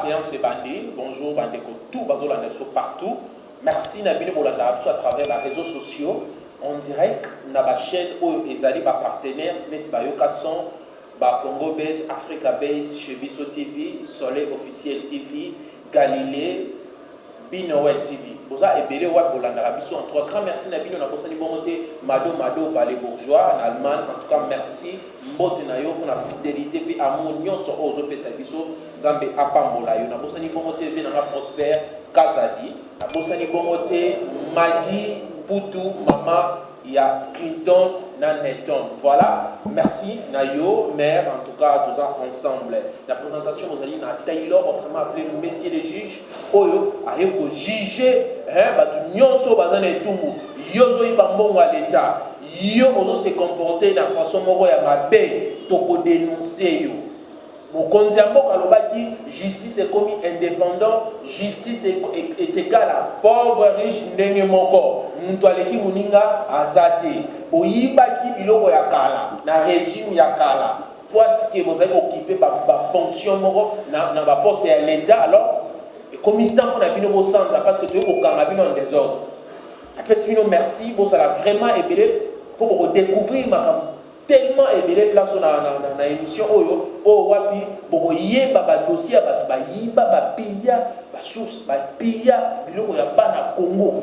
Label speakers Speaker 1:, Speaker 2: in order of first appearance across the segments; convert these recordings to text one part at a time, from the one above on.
Speaker 1: séance est bandée. Bonjour, bandeko, tout bazola partout. Merci Nabine Bolanda à travers les réseaux sociaux. En direct, na ba chaîne où ezali ba partenaire net bayoka son ba Congo Base, Africa Base, Chebiso TV, Soleil Officiel TV, Galilée, Binoël TV. Boza ebele wa Bolanda rabiso en trois grand merci Nabine na posani bonté Mado Valet Bourgeois en Allemagne. En tout cas merci mbote na yo pour la fidélité puis amour nyonso ozo pesa biso nzambe apambola yo na posani bonté TV na Prosper Kazadi na posani bonté Maggie Poutou, maman, il y a Clinton, Naneton. Voilà, merci, Nayo, mère, en tout cas, tout ça ensemble. La présentation, vous allez à Taylor, autrement appelé Messieurs les juges, Oyo, arrive au juger, Nyonso, Bazan et Toumou, Yozo, Ibambon à l'État, Yo, Ozo se comporter de la façon Moro ya Mabé, Toko dénoncer, Yo. Justice est commis indépendant, justice est égale à pauvre, riche, ndenge moko. Mutwaleki muninga azate. Oyibaki biloko ya kala, na régime ya kala. Parce que vous avez occupé par fonction moko na ba poste ya l'État alors et comme il temps qu'on a bino au centre parce que tu es au Canabino en désordre. Après bino merci, vous ça vraiment ébélé pour découvrir ma tellement ébélé place dans l'émission oh wapi boko yeba ba dossier ba yiba ba pilla ba source ba pilla biloko ya bana Congo.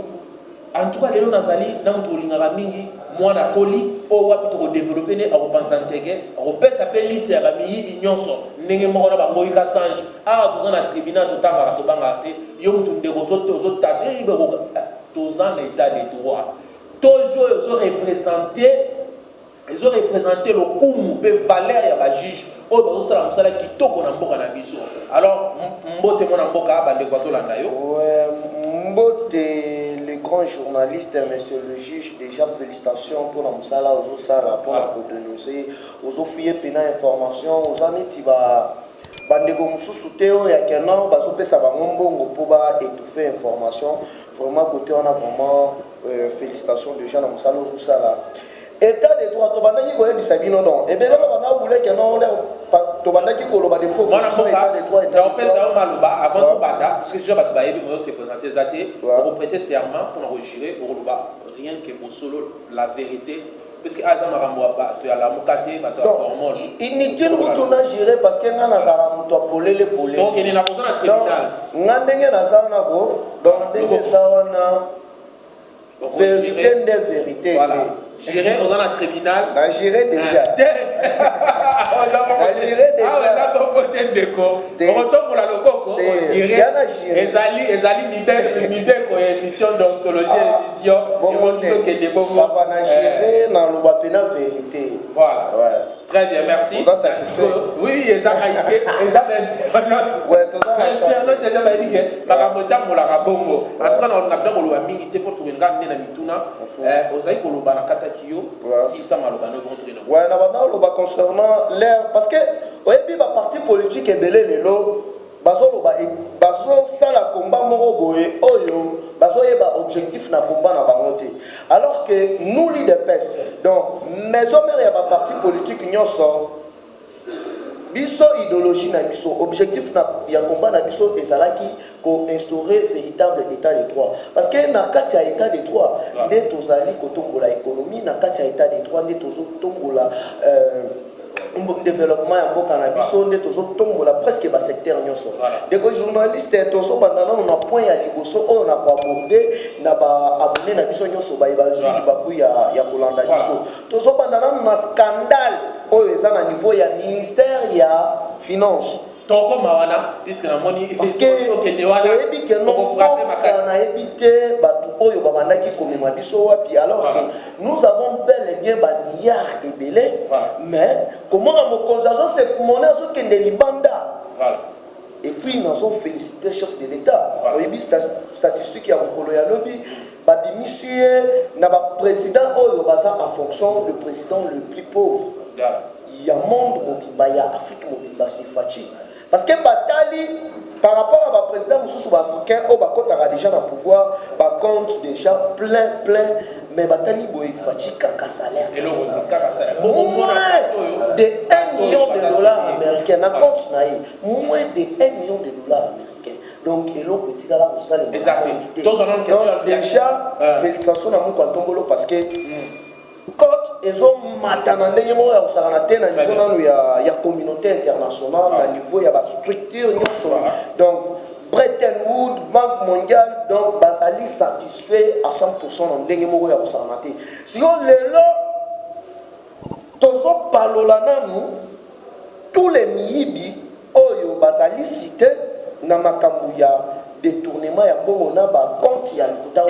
Speaker 1: En tout cas lelo nazali na mutu lingaka mingi mwana koli o wapi to développer ne akopanza nteke akopesa pe liste ya ba miyibi nyonso ndenge moko na bango yika sange a tozana tribunal totanga to banga te yo mutu ndeko zo tade beko tozana état de droit toujours zo représenter ils ont représenté le coup de valeur et la juge. Alors, Mbote mon Mboka,
Speaker 2: Mbote, le grand journaliste, monsieur le juge, déjà félicitations pour la Moussala, aux Osara, pour la dénoncer, aux officiers pénal information, aux amis qui va. Bandego Moussou Théo, il y a qu'un an, ça va pour étouffer information. Vraiment, côté, on a vraiment félicitations déjà dans Moussala, aux Osara. État de droit, Tobandaki Koye Bisabino non. Et bien là, on a voulu que non, Tobandaki Koloba des propositions état de droit.
Speaker 1: Avant tout banda, parce que déjà Batbaye, moi c'est présenté Zate, pour prêter serment, pour enregistrer, pour rien que pour solo la vérité. Parce que Azam Aramboa, tu as la Mokate, tu as la formule.
Speaker 2: Inutile que tu n'as géré parce que n'a Nazaram, tu as polé les polés.
Speaker 1: Donc il n'y a pas besoin de tribunal.
Speaker 2: N'andenge Nazarna go, donc Ndenge Sawana, vérité n'est vérité.
Speaker 1: J'irai au tribunal.
Speaker 2: J'irai déjà. J'irai déjà.
Speaker 1: On retourne pour la logo. Ezali Mideko émission d'ontologie émission.
Speaker 2: Ça va gérer dans le wapena vérité.
Speaker 1: Voilà. Très bien, merci. Oui, ils ont qualité, ils ont internaute.
Speaker 2: Ouais, tout ça.
Speaker 1: Internaute déjà m'a dit que Makamota Mola Bongo. En tout cas, on a besoin de la mingité pour trouver une grande Mituna. Osaï Koloba Nakatakio, si ça m'a le bon.
Speaker 2: Ouais, on va concernant l'air parce que oui, puis ma parti politique est belé les lots. Bazo ça la combat moro boé oyo bazo yeba objectif na combat na bangote alors que nous leaders pes donc mes hommes ya ba parti politique nyonso biso idéologie na biso objectif na ya combat na biso ezalaki ko instaurer véritable état de droit parce que na kati ya état de droit nde tozali kotongola économie na kati ya état de droit nde tozotongola développement ya mboka na biso nde tozotombola presque ba secteur nyonso deko journaliste tozo bandana na point ya liboso oyo na ko aborder na ba abonné na biso nyonso ba bazuli ba ku ya kolanda biso tozo bandana na scandale oyo eza na niveau ya ministère ya finance
Speaker 1: toko mawana puisque na moni
Speaker 2: parce que oyebi ke non na ebite batu oyo babandaki komema biso wapi alors que nous avons bel et bien ba milliards ebele mais comment na mokonzi se monnaie azokende libanda et puis nous avons félicité chef de l'état oyebi statistique ya mokolo ya lobi babimisi na ba président oyo baza en fonction du président le plus pauvre il y a monde mobimba ya Afrique mobimba Sifachi. Parce que Batali, par rapport à ma président Moussou africain, au Bakotara déjà dans le pouvoir, par contre déjà plein, mais Batali Boy Fachi Kaka salaire.
Speaker 1: Et le Kaka salaire.
Speaker 2: Au moins de 1 million de dollars américains. américain na compte na moins de 1 million de dollars américains. Donc eloko etikala kosala déjà félicitations na moko atombolo parce que côte ezomata na ndenge moko ya kosala te na niveau nano ya communauté internationale na niveau ya bastructure nyonso. Donc Bretton Woods, Banque mondiale, donc bazali satisfait à 100% na ndenge moko ya kosala te. Sinon lelo tozo palola nanu tous les miyibi oyo bazali cité na makambo ya détournement ya bongo na ba compte ya likuta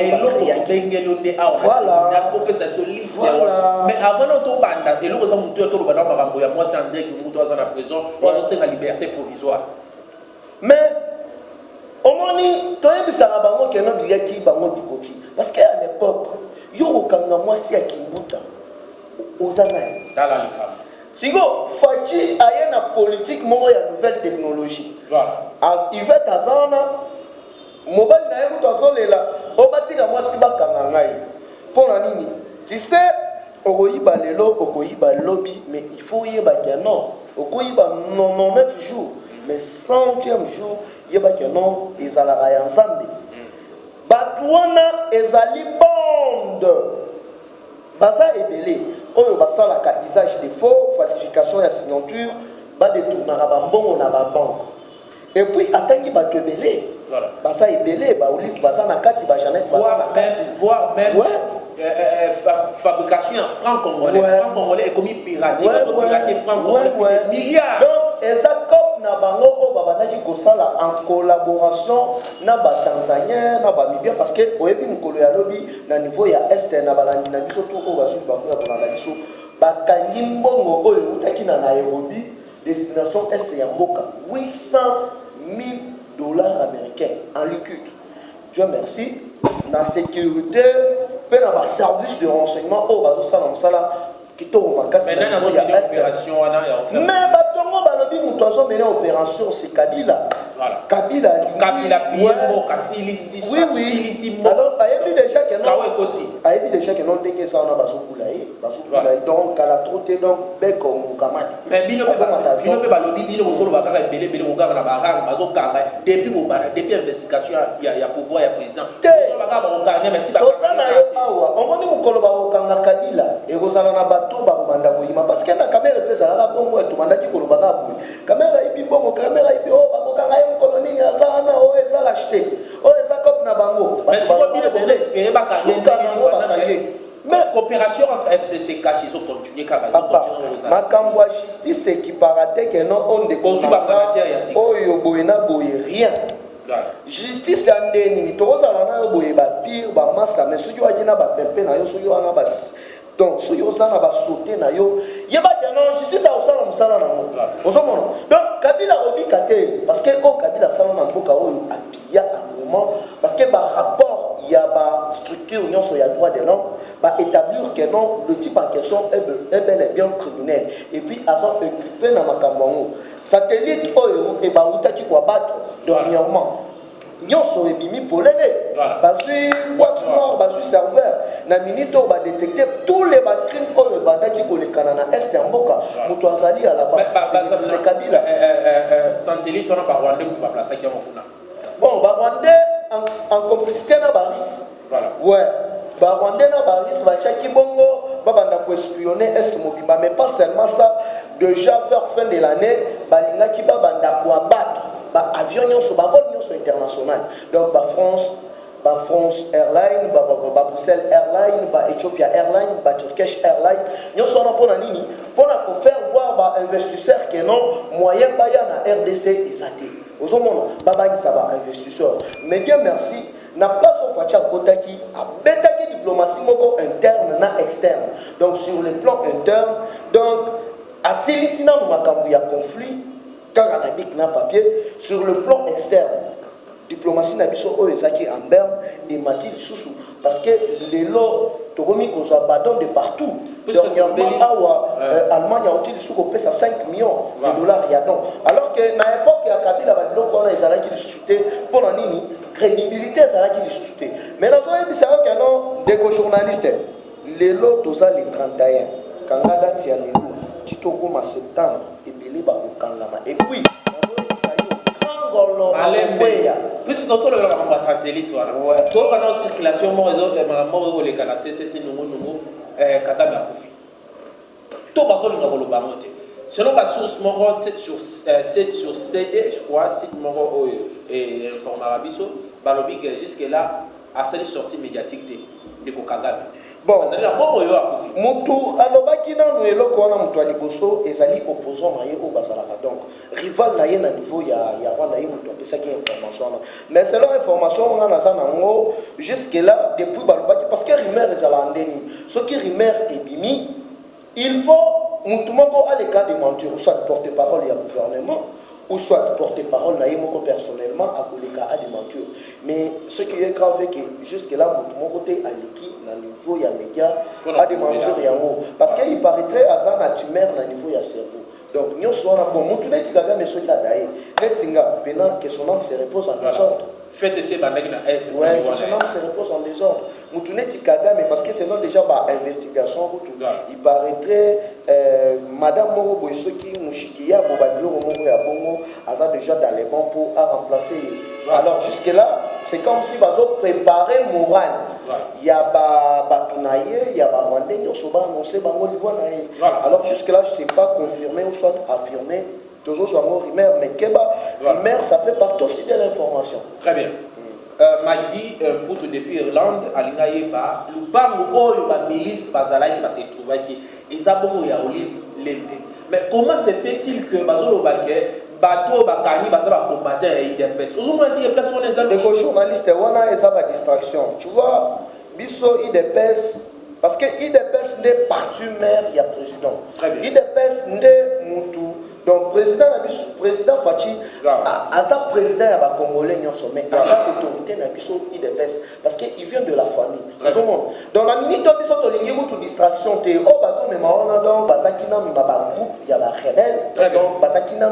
Speaker 2: voilà
Speaker 1: mais avant de banda et l'autre ça mutu to banda makambo ya moi c'est André qui mutu dans la prison on sait la liberté provisoire
Speaker 2: mais omoni toyebisaka bango ke no bilaki bango bikoki parce que à l'époque yo okanga mwasi ya kimbuta ozana
Speaker 1: dans le cas
Speaker 2: sigo fachi aye na politique moko ya nouvelle technologie
Speaker 1: voilà
Speaker 2: Yvette azana mobile na yeko tozolela obatika mwasi bakanga ngai pona nini tu sais okoyiba lelo okoyiba lobby mais il faut yeba que non okoyiba 99 jours mais 100e jour yeba que non ezalaka ya nzambe bato wana ezali bande baza ebele oyo basalaka usage de faux falsification ya signature badetournaka bambongo na babanke et puis atangi bato ebele basa ebele baolive baza na kati bajanete
Speaker 1: voire même fabrication en franc congolais franc congolais est commis piraté piraté franc congolais milliards
Speaker 2: donc eza cop na bango oyo babandaki kosala en collaboration na batanzanien na bamibia parce que oyebi mokolo ya lobi na niveau ya este na balandi na biso to oyo bazwi bango ya kolanda biso bakangi mbongo oyo eutaki na Nairobi destination este ya mboka 800,000 dollars américains en liquide. Dieu merci. Dans la sécurité, dans le service de renseignement, oh, bah, ça, dans ça, là, qui tombe en casse.
Speaker 1: Mais dans la opération,
Speaker 2: mais, bah, tout le monde, bah, le bing, toi, mené opération, c'est Kabila.
Speaker 1: Voilà.
Speaker 2: Kabila,
Speaker 1: Biemo, Kassilisi,
Speaker 2: oui. Alors, il y a déjà que non. Il y a déjà que non, dès que ça, on a basoukoulaï. Donc, à la trottée, donc, bec, on kamate.
Speaker 1: Mais, bino pe balobi, bino ko solo bakaka belé belé ko kaka na barang, bazo kanga. Depuis investigation, il y a pouvoir, il y a président. On va kaka ko kanga, mais ti ba.
Speaker 2: Ça na yo awa. On moni mukolo ba ko kanga Kabila. Et ko sala na bato ba ko banda ko yima parce que na caméra pesa la bongo to banda ki ko lo baka bu. Caméra ibi bongo, caméra ibi o ba ko kanga yo ko nini azana o eza l'acheter. O eza cop na bango.
Speaker 1: Mais si on bino ko espérer ba kanga. Mais coopération entre FCC caché, ils ont continué à
Speaker 2: makambo ya justice qui paraît que non on de oyo boyena boye rien justice ya ndeni tozala na boye ba pire ba massa mais soki wajina ba pempe na yo soki wana ba donc soki osana ba sauter na yo yeba que non justice a osala musala na mo osomona donc Kabila obika te parce que o Kabila sala na mboka oyo apia à moment parce que ba rapport il y a ba structure union sur ya droit de l'homme va établir que non, le type en question est bel et bien criminel. Et puis, ils sont occupés dans ma cambon. Satellite, et Baoutaki quoi battre dernièrement. Nous sommes bimi pour l'aider. Parce que, boîte noire, parce que serveur, na minute, on va détecter tous les crimes pour le bandaki pour les Canana Est et Mboka. Moutouazali à la base. C'est Kabila.
Speaker 1: Satellite, on a pas Rwandais, on va placer qui est
Speaker 2: bon, Rwandais en complicité na Baris.
Speaker 1: Voilà.
Speaker 2: Ouais. Rwandais na Baris va tchaki bongo babanda ko espionner es mobimba mais pas seulement ça déjà vers fin de l'année balinga ki babanda ko abattre ba avion nyonso ba vol nyonso international donc ba France Airlines ba Bruxelles Airlines ba Ethiopia Airlines ba Turkish Airlines nyonso na pona nini pona ko faire voir ba investisseurs que non moyen ba ya na RDC ezate ozomona baba ça ba investisseurs mais Dieu merci na place au facha kotaki abetaki diplomatie moko interne na externe donc sur le plan interne donc asilisina no makambo ya conflit kaka na bik na papier sur le plan externe diplomatie na biso oyo ezaki en berne et mati lisusu parce que lelo tokomi kozwa badon de partout dernièrement awa Allemagne a uti lisusu kopesa 5 millions de dollars ya don alors que na époque ya Kabila badiloko wana ezalaki lisusu te mpona nini crédibilité ezalaki lisusu te mais nazoyebisaka ke non ndeko journaliste lelo toza le 31 kanga date ya lelo ti tokoma septembre ebele ebele bakokangama et puis nazoyebisa yo kangolo alembeya
Speaker 1: puisque toto le ba satellite wana to kana circulation mo oleka na CCC nungu Kagame akufi to bazolinga koloba mote selon ma source moko 7 sur CD je crois site moko informara biso balobi que jusque là a cette sortie médiatique de Kagame.
Speaker 2: Bon, mutu alobaki nanu eloko wana mutu aliboso ezali opposant na ye o bazalaka donc rival na ye na niveau ya wana ye mutu apesaki information wana mais selon information wana naza nango jusque là depuis balobaki parce que rumeur ezala ndeni soki rumeur ebimi il faut mutu moko aleka démentir soit porte-parole ya gouvernement ou soit porte-parole na ye moko personnellement akoleka a démentir mais ce qui est grave c'est que jusque là mutu moko te aleki na niveau ya média a démentir yango parce que il paraîtrait azan na tumeur na niveau ya cerveau donc nyonso wana bon mutu neti Kagame soki adaye netinga pena que son âme se repose en désordre
Speaker 1: faites essayer bandaki na S
Speaker 2: ouais que son âme se repose en désordre mutu neti Kagame parce que c'est non déjà ba investigation il paraîtrait madame moko boy soki mushiki ya bo ba biloko moko ya bongo aza déjà dans les bons pour à remplacer alors jusque là c'est comme si bazo préparer moral il y a batunaye il y a Rwandais nyonso ba annoncer bango libo na ye alors jusque là je sais pas confirmé ou soit affirmé toujours sur un rumeur mais keba rumeur ça fait partie aussi de l'information
Speaker 1: très bien Magui Poutou depuis Irlande alinga yeba lubango oyo ba milice bazalaki ba se trouvaki ezabongo ya Olive Lembe mais comment se fait-il que bazolo baké bateau bakani baza ba combattant ya IDPS ozomona ti place on les amis
Speaker 2: les journalistes wana ezaba distraction tu vois biso IDPS parce que IDPS n'est parti maire il y a président IDPS n'est mutu donc président Fachi aza président ya ba congolais nyonso mais aza autorité na biso IDPS parce que il vient de la famille donc la minute biso to lingi mutu distraction te o bazo mema wana donc bazaki na ma ba groupe ya ba rebelle donc bazaki na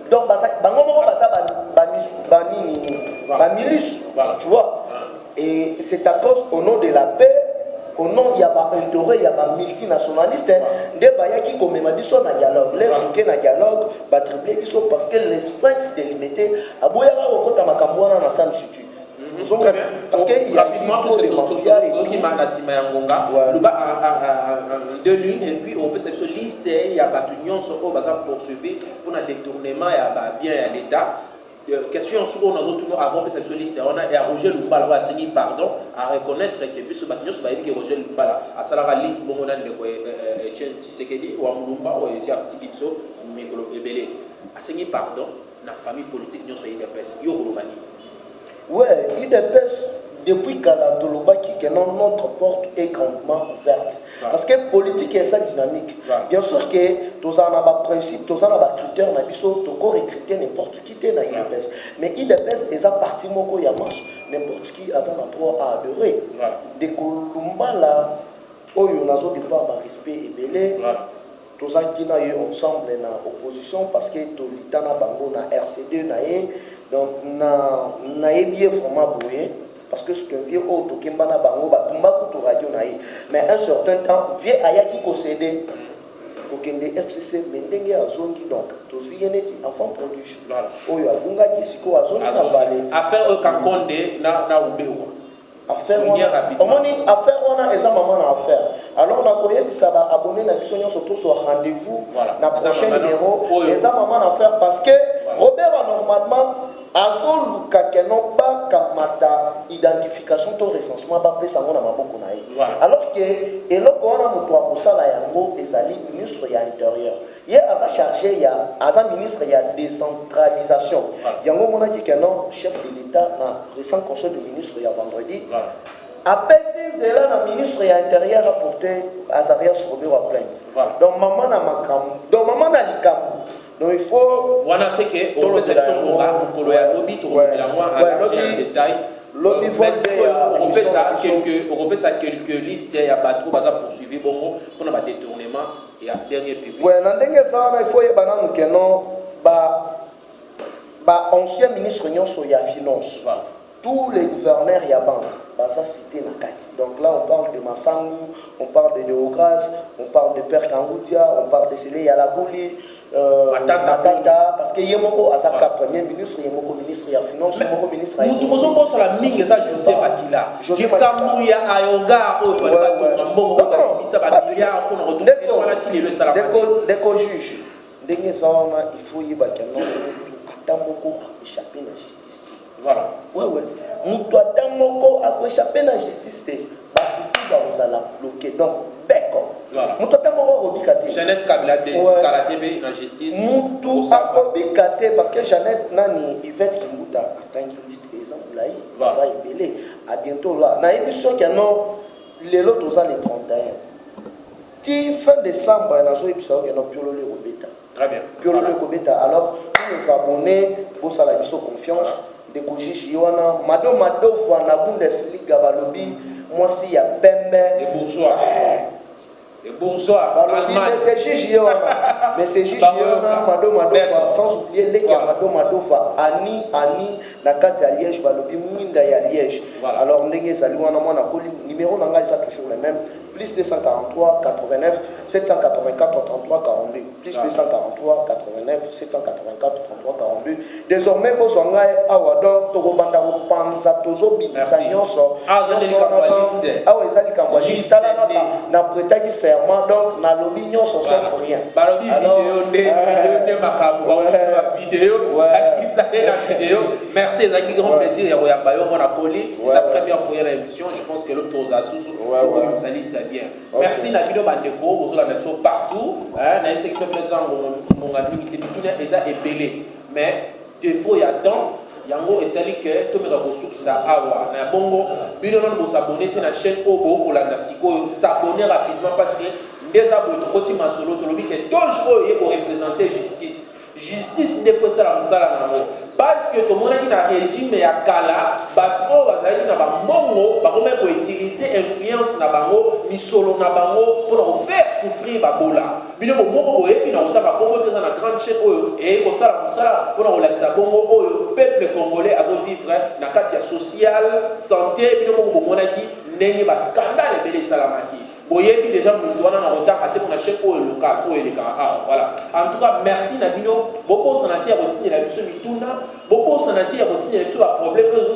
Speaker 2: donc bango moko baza ba milice tu vois et c'est à cause au nom de la paix au nom il y a pas intérêt il y a pas multinationaliste des bayaki comme m'a dit son dialogue les que na dialogue ba tripler biso parce que l'esprit c'est limité aboyara okota makambo wana na sam situ
Speaker 1: très bien parce que rapidement tout ce qui m'a la sima ya ngonga luba en deux lignes et puis on peut cette liste il y a batunion sur au bazar poursuivi pour un détournement ya ba bien ya l'état question sur on a retourné avant que cette liste on a et à Roger Lumbala va signer pardon à reconnaître que puis ce batunion sur que Roger Lumbala à salara lit bongo na ndeko Etienne Tshisekedi ou Mulumba ou ici à Tikitso Mikolo Ebele à signer pardon na famille politique nyonso IDPS yo kolobani.
Speaker 2: Ouais, IDPS, depuis Kalatolobaki, que notre porte est grandement ouverte. Parce que politique est ça dynamique. Bien sûr que tous en a principe, tous en a critères, on a dit recruter n'importe qui dans IDPS. Mais IDPS est un parti moko yamas, n'importe qui a un droit à adorer. Des Kolumba là, où on a devoir respect et belé. Tous qui na ensemble na opposition parce que tout l'itana bango na RCD na donc na bien vraiment brouillé parce que ce que vieux auto kembana bango ba tumba ko radio na mais un certain temps vieux ayaki ko céder ko kende FCC mendenge azongi donc tous vieneti enfant produit oyo abunga ki siko azongi na balé
Speaker 1: affaire kankonde na ubewa
Speaker 2: affaire on a eza maman na affaire alors on a connu que ça va abonner na biso surtout sur rendez-vous na prochain numéro eza maman na affaire parce que Robert a normalement azol kakeno ba kamata identification to recensement ba pesa ngona maboko na ye alors que eloko wana muto akosala yango ezali ministre ya intérieur ye aza chargé ya aza ministre ya décentralisation yango mona ki keno chef de l'état na récent conseil de ministre ya vendredi apesi zela na ministre ya intérieur a porté Azarias Robert wa plainte donc maman na makam donc maman na likamu. Donc il faut.
Speaker 1: Voilà, c'est que on peut se faire pour le lobby, tout le monde en détail.
Speaker 2: Lobby
Speaker 1: on peut ça quelques listes, il y a pas trop bazar poursuivi bon pour un détournement et à dernier public.
Speaker 2: Ouais, dans dernier ça il faut y banane que non ba ancien ministre nyonso ya finance. Tous les gouverneurs y a banque. Ça cité na kati. Donc là on parle de Massangu, on parle de Deogras, on parle de Père Kangoutia, on parle de Sele Yalagouli. Matata, parce que Yemoko Azaka Premier ministre, Yemoko ministre de Finance, Yemoko ministre de
Speaker 1: nous tous sur la mingue ça José Makila. José Makila Ayoga au
Speaker 2: dès qu'on juge, il faut y avoir échapper la justice.
Speaker 1: Voilà.
Speaker 2: Ouais. Nous attendons à échapper la justice. Vous allez bloquer. Donc, d'accord.
Speaker 1: Voilà.
Speaker 2: Nous attendons à
Speaker 1: Jeannette Kabila de Karatebe la justice.
Speaker 2: Nous attendons parce que Jeannette Nani, Yvette Kimouta, en tant que liste des employés, ça est belé. À bientôt là. N'a été sûr qu'il y a les lots aux années 31. Si fin décembre, il y a un jour qui a piolé au bêta.
Speaker 1: Très bien.
Speaker 2: Piolé au bêta. Alors, tous les abonnés, pour ça, la confiance. De Kojiji, Mado fois na Bundesliga balobi, moi si il y a Pembe.
Speaker 1: Les bourgeois. Les bourgeois.
Speaker 2: Mais c'est Gigi, mais c'est Gigi, Mado sans oublier les Mado Ani, Nakati à Liège, balobi, Minda à Liège. Alors, Ndenge Zalouana, moi, numéro n'a ça toujours le même. Plus 243 89 784 33 42 plus 243 89 784 33 42 désormais pour son gars awadon tokobanda kopanza tozobimisa nyonso awa ezali kamwa liste na prêtaki serment donc na lobi nyonso sans rien
Speaker 1: balobi vidéo de makambo vidéo la vidéo merci ezaki grand plaisir ya koyamba yo mona poli sa première fois à l'émission je pense que l'autre aux asusu comme ça dit c'est bien. Merci Nabido Bandeko, vous avez la partout. N'a essayé que présent mon ami qui était tout est épelé. Mais des fois il y a temps, yango et celle que tout me rabosu qui ça avoir. Na bongo, bido non vous abonner na chaîne Obo pour la Nasiko, s'abonner rapidement parce que des abonnés côté masolo to lobi que toujours pour représenter justice. Justice des fois ça la musala nango. Parce que tout le monde a dit dans le régime ya kala, bato bazali na bamongo, ba comment utiliser influence na bango, ni solo na bango pour faire souffrir babola. Bino bongo boye bino otaba bongo que ça na grande chaîne oyo et ko sala musala pour relaxer bongo oyo peuple congolais a vivre na katia social, santé bino bongo monaki ndenge ba scandale belé salamaki. Boyebi déjà nous doit na retard até pour na chaîne oyo local oyo les gars. Voilà. En tout cas merci na bino beaucoup santé à continuer la mission mituna. Beaucoup santé à continuer sur le problème que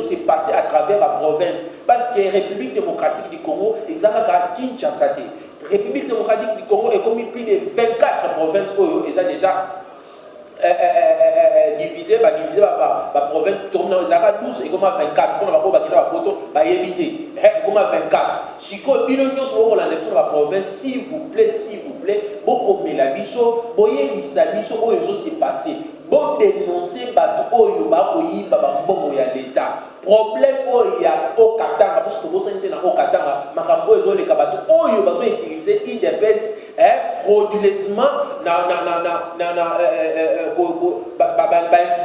Speaker 1: s'est passé à travers la province parce que la République démocratique du Congo ils ont Kinshasa. La République démocratique du Congo est comme plus de 24 provinces où ils ont déjà divisé la province comme dans les 12 et comme 24 pour la photo éviter comme 24 si vous avez la nation de la province s'il vous plaît beaucoup de la biso boye biso où s'est passé bon dénoncer bato oyo ba koyiba ba mbongo ya l'état problème oyo ya okatanga parce que bosa nte na okatanga makambo ezo leka bato oyo bazo utiliser IDPS frauduleusement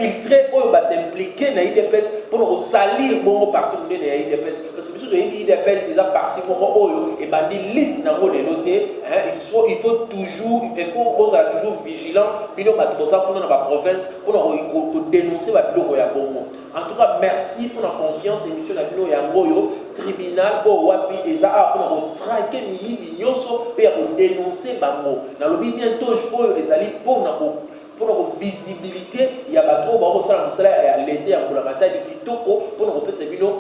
Speaker 1: infiltrer oyo ba s'impliquer na IDPS pour salir bongo parti de na IDPS parce que biso de IDPS ils a parti bongo oyo et bandi lit na ngo lelo te il faut toujours vigilant bino bato bosa pour na ba province pour dénoncer la biloko ya bongo. En tout cas, merci pour la confiance et mission na bino ya ngoyo tribunal o wapi eza pour traquer miyibi nyonso pe pour dénoncer bango. Na lobi bientôt oyo ezali pour na visibilité ya bato ba ko sala musala ya l'été ya kula matadi kitoko pour na kopesa bino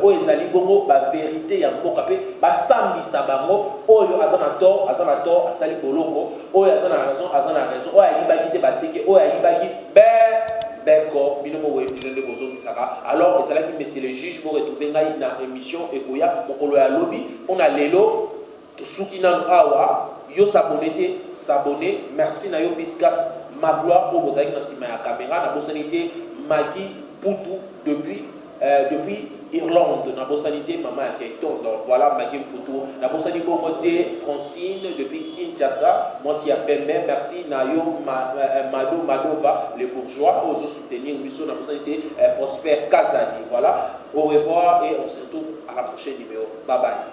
Speaker 1: o ezali bongo ba vérité ya mboka pe ba sambisa bango oyo azana tort asali boloko oyo azana raison oyo ayibaki te batike oyo ayibaki d'accord binomo we bizende bozo misaka alors et ça là qui monsieur le juge pour retrouver ngai na émission ekoya mokolo ya lobi on a lelo to sukina awa yo s'abonner merci na yo Piscas Magloire pour vous avec na sima ya caméra na bosanité Magui Poutou depuis Irlande na bosanité maman ya Keiton donc voilà Magui Poutou na bosanité Moté Francine depuis Kinshasa moi si ya Pembe merci na yo Madova les bourgeois aux soutenir mission na bosanité Prosper Kazani voilà au revoir et on se retrouve à la prochaine numéro bye bye.